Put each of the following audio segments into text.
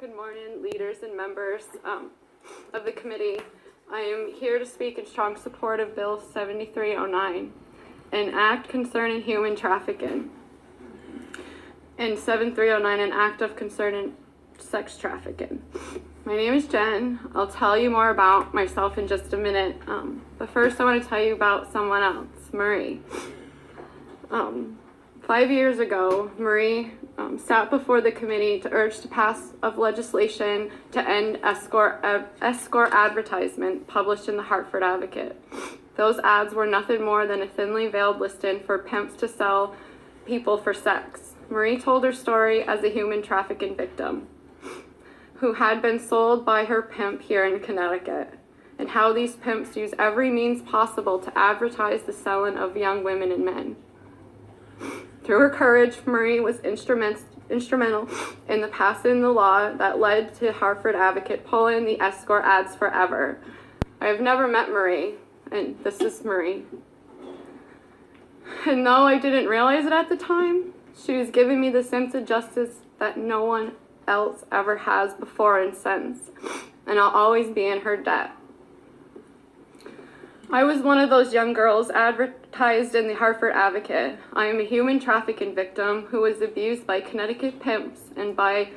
Good morning, leaders and members of the committee. I am here to speak in strong support of Bill 7309, an act concerning human trafficking, and 7309, an act of concerning sex trafficking. My name is Jen. I'll tell you more about myself in just a minute, but first I want to tell you about someone else, Marie. 5 years ago, Marie sat before the committee to urge to pass of legislation to end escort advertisement published in the Hartford Advocate. Those ads were nothing more than a thinly veiled listing for pimps to sell people for sex. Marie told her story as a human trafficking victim who had been sold by her pimp here in Connecticut, and how these pimps use every means possible to advertise the selling of young women and men. Through her courage, Marie was instrumental in the passing the law that led to Hartford Advocate pulling the escort ads forever. I have never met Marie, and this is Marie. And though I didn't realize it at the time, she was giving me the sense of justice that no one else ever has before and since, and I'll always be in her debt. I was one of those young girls advertised in the Hartford Advocate. I am a human trafficking victim who was abused by Connecticut pimps and by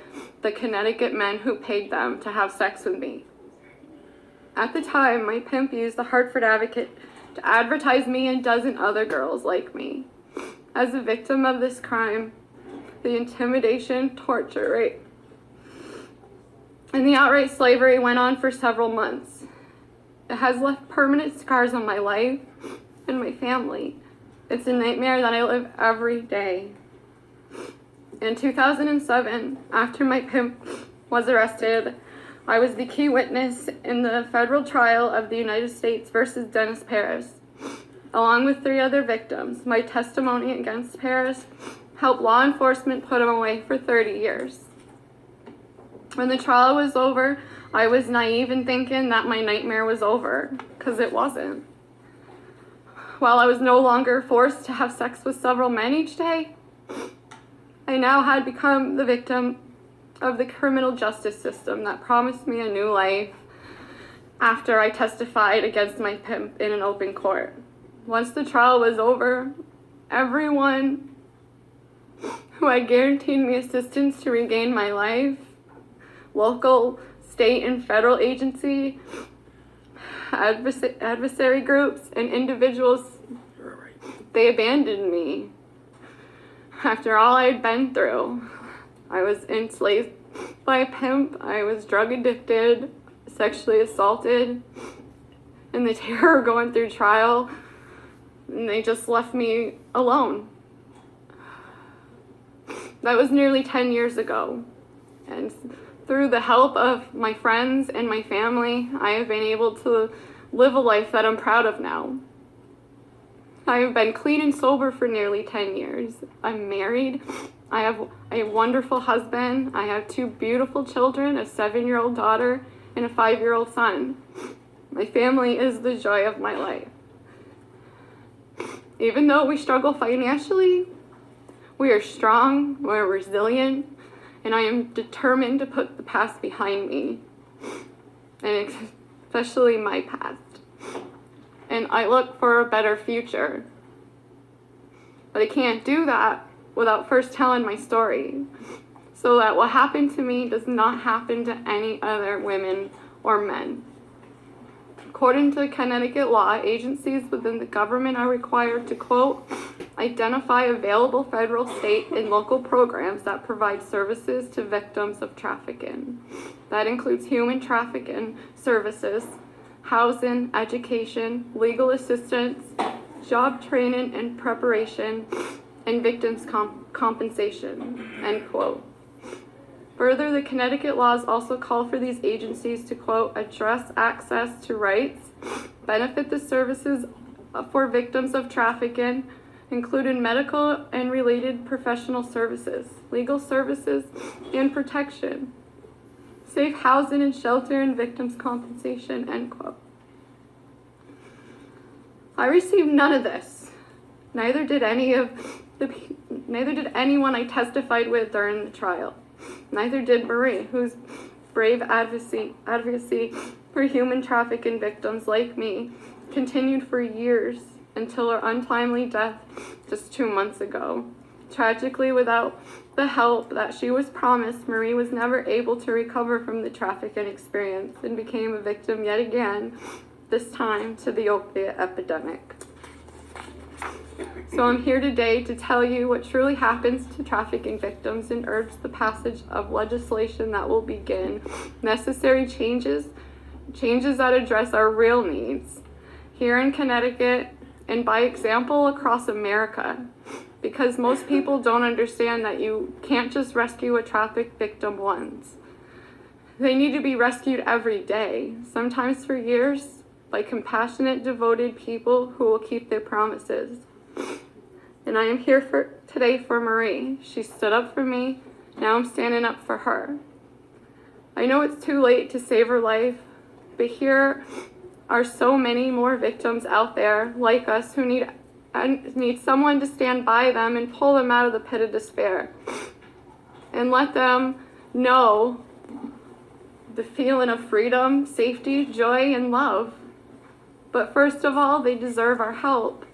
the Connecticut men who paid them to have sex with me. At the time, my pimp used the Hartford Advocate to advertise me and a dozen other girls like me. As a victim of this crime, the intimidation, torture, rape, and the outright slavery went on for several months. It has left permanent scars on my life and my family. It's a nightmare that I live every day. In 2007, after my pimp was arrested, I was the key witness in the federal trial of the United States versus Dennis Paris. Along with 3 other victims, my testimony against Paris helped law enforcement put him away for 30 years. When the trial was over, I was naive in thinking that my nightmare was over, because it wasn't. While I was no longer forced to have sex with several men each day, I now had become the victim of the criminal justice system that promised me a new life after I testified against my pimp in an open court. Once the trial was over, everyone who had guaranteed me assistance to regain my life, local, state, and federal agency, adversary groups, and individuals, they abandoned me. After all I had been through, I was enslaved by a pimp, I was drug addicted, sexually assaulted, and the terror going through trial, and they just left me alone. That was nearly 10 years ago, and through the help of my friends and my family, I have been able to live a life that I'm proud of now. I have been clean and sober for nearly 10 years. I'm married. I have a wonderful husband. I have 2 beautiful children, a 7-year-old daughter and a 5-year-old son. My family is the joy of my life. Even though we struggle financially, we are strong, we're resilient, and I am determined to put the past behind me, and especially my past. And I look for a better future. But I can't do that without first telling my story, so that what happened to me does not happen to any other women or men. According to Connecticut law, agencies within the government are required to, quote, identify available federal, state, and local programs that provide services to victims of trafficking. That includes human trafficking services, housing, education, legal assistance, job training and preparation, and victims' compensation, end quote. Further, the Connecticut laws also call for these agencies to, quote, address access to rights, benefit the services for victims of trafficking, including medical and related professional services, legal services, and protection, safe housing and shelter, and victims' compensation, end quote. I received none of this. Neither did anyone I testified with during the trial. Neither did Marie, whose brave advocacy for human trafficking victims like me continued for years until her untimely death just 2 months ago. Tragically, without the help that she was promised, Marie was never able to recover from the trafficking experience and became a victim yet again, this time to the opiate epidemic. So I'm here today to tell you what truly happens to trafficking victims and urge the passage of legislation that will begin necessary changes that address our real needs here in Connecticut and by example across America. Because most people don't understand that you can't just rescue a traffic victim once. They need to be rescued every day, sometimes for years, by compassionate, devoted people who will keep their promises. And I am here today for Marie. She stood up for me. Now I'm standing up for her. I know it's too late to save her life, but here are so many more victims out there like us who need someone to stand by them and pull them out of the pit of despair and let them know the feeling of freedom, safety, joy, and love. But first of all, they deserve our help.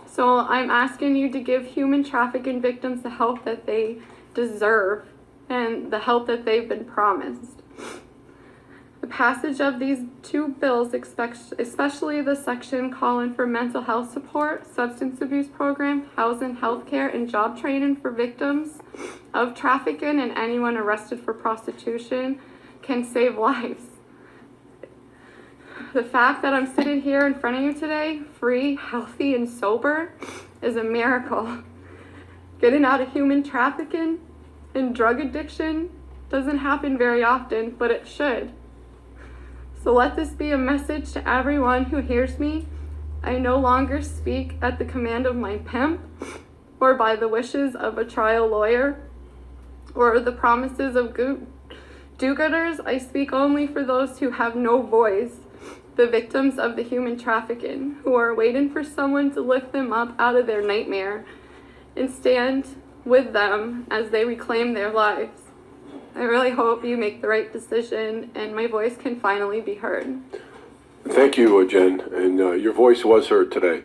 So I'm asking you to give human trafficking victims the help that they deserve and the help that they've been promised. The passage of these two bills, especially the section calling for mental health support, substance abuse program, housing, healthcare, and job training for victims of trafficking and anyone arrested for prostitution, can save lives. The fact that I'm sitting here in front of you today, free, healthy, and sober, is a miracle. Getting out of human trafficking and drug addiction doesn't happen very often, but it should. So let this be a message to everyone who hears me. I no longer speak at the command of my pimp or by the wishes of a trial lawyer or the promises of do-gooders. I speak only for those who have no voice, the victims of the human trafficking, who are waiting for someone to lift them up out of their nightmare and stand with them as they reclaim their lives. I really hope you make the right decision and my voice can finally be heard. Thank you, Jenn, and your voice was heard today.